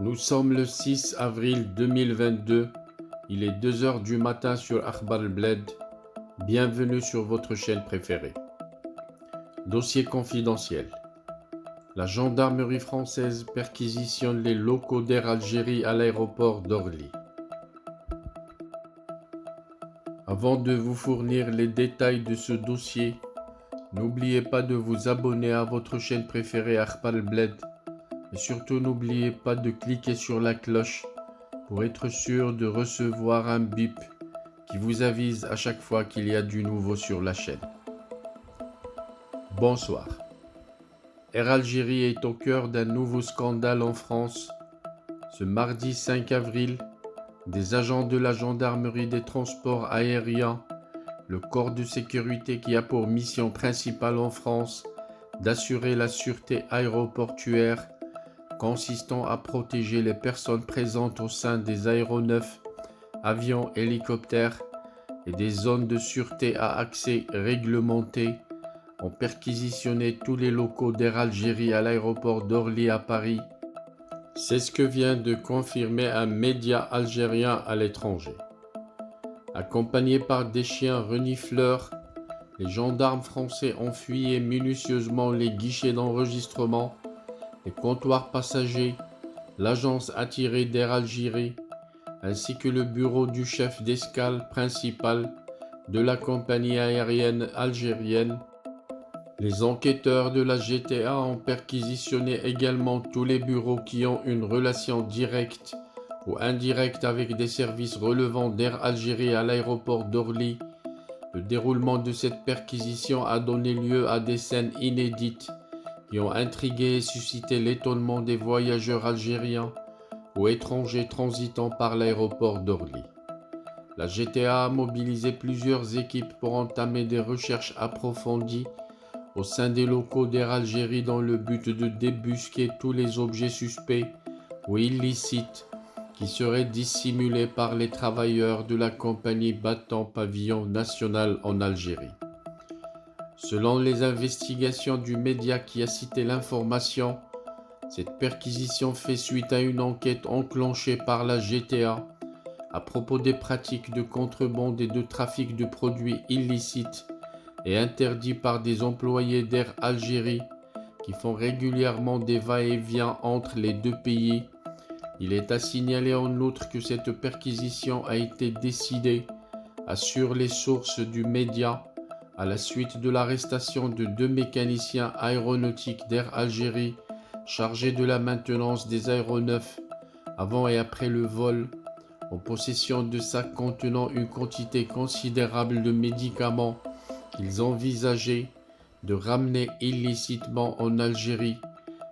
Nous sommes le 6 avril 2022. Il est 2 heures du matin sur Akhbar al-Bled. Bienvenue sur votre chaîne préférée. Dossier confidentiel. La gendarmerie française perquisitionne les locaux d'Air Algérie à l'aéroport d'Orly. Avant de vous fournir les détails de ce dossier, n'oubliez pas de vous abonner à votre chaîne préférée Akhbar al-Bled. Et surtout n'oubliez pas de cliquer sur la cloche pour être sûr de recevoir un bip qui vous avise à chaque fois qu'il y a du nouveau sur la chaîne. Bonsoir. Air Algérie est au cœur d'un nouveau scandale en France. Ce mardi 5 avril, des agents de la gendarmerie des transports aériens, le corps de sécurité qui a pour mission principale en France d'assurer la sûreté aéroportuaire, consistant à protéger les personnes présentes au sein des aéronefs, avions, hélicoptères et des zones de sûreté à accès réglementé, ont perquisitionné tous les locaux d'Air Algérie à l'aéroport d'Orly à Paris. C'est ce que vient de confirmer un média algérien à l'étranger. Accompagnés par des chiens renifleurs, les gendarmes français ont fouillé minutieusement les guichets d'enregistrement, les comptoirs passagers, l'agence attirée d'Air Algérie, ainsi que le bureau du chef d'escale principal de la compagnie aérienne algérienne. Les enquêteurs de la GTA ont perquisitionné également tous les bureaux qui ont une relation directe ou indirecte avec des services relevant d'Air Algérie à l'aéroport d'Orly. Le déroulement de cette perquisition a donné lieu à des scènes inédites qui ont intrigué et suscité l'étonnement des voyageurs algériens ou étrangers transitant par l'aéroport d'Orly. La GTA a mobilisé plusieurs équipes pour entamer des recherches approfondies au sein des locaux d'Air Algérie dans le but de débusquer tous les objets suspects ou illicites qui seraient dissimulés par les travailleurs de la compagnie battant pavillon national en Algérie. Selon les investigations du média qui a cité l'information, cette perquisition fait suite à une enquête enclenchée par la GTA à propos des pratiques de contrebande et de trafic de produits illicites et interdits par des employés d'Air Algérie qui font régulièrement des va-et-vient entre les deux pays. Il est à signaler en outre que cette perquisition a été décidée, assurent les sources du média, à la suite de l'arrestation de 2 mécaniciens aéronautiques d'Air Algérie chargés de la maintenance des aéronefs avant et après le vol, en possession de sacs contenant une quantité considérable de médicaments qu'ils envisageaient de ramener illicitement en Algérie,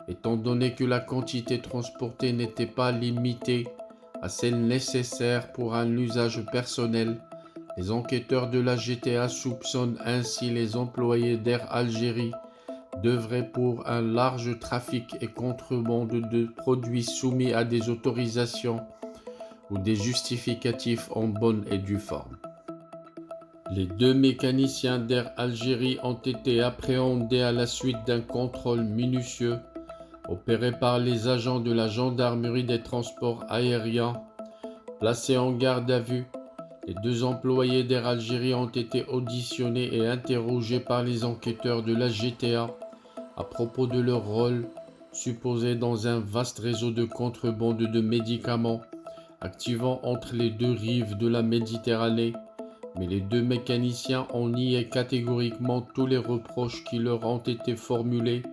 étant donné que la quantité transportée n'était pas limitée à celle nécessaire pour un usage personnel. Les enquêteurs de la GTA soupçonnent ainsi les employés d'Air Algérie d'œuvrer pour un large trafic et contrebande de produits soumis à des autorisations ou des justificatifs en bonne et due forme. Les 2 mécaniciens d'Air Algérie ont été appréhendés à la suite d'un contrôle minutieux opéré par les agents de la gendarmerie des transports aériens. Placés en garde à vue, les 2 employés d'Air Algérie ont été auditionnés et interrogés par les enquêteurs de la GTA à propos de leur rôle supposé dans un vaste réseau de contrebande de médicaments activant entre les 2 rives de la Méditerranée, mais les 2 mécaniciens ont nié catégoriquement tous les reproches qui leur ont été formulés,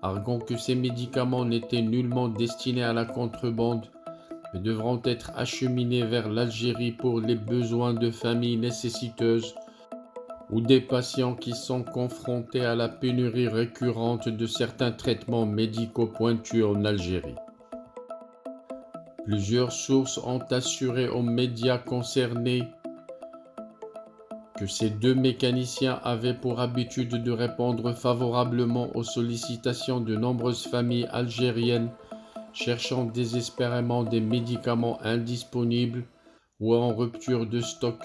arguant que ces médicaments n'étaient nullement destinés à la contrebande, mais devront être acheminés vers l'Algérie pour les besoins de familles nécessiteuses ou des patients qui sont confrontés à la pénurie récurrente de certains traitements médicaux pointus en Algérie. Plusieurs sources ont assuré aux médias concernés que ces 2 mécaniciens avaient pour habitude de répondre favorablement aux sollicitations de nombreuses familles algériennes cherchant désespérément des médicaments indisponibles ou en rupture de stock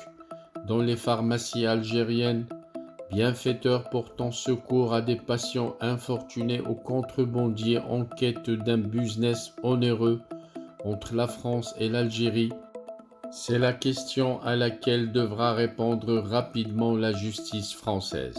dans les pharmacies algériennes, bienfaiteurs portant secours à des patients infortunés ou contrebandiers en quête d'un business onéreux entre la France et l'Algérie? C'est la question à laquelle devra répondre rapidement la justice française.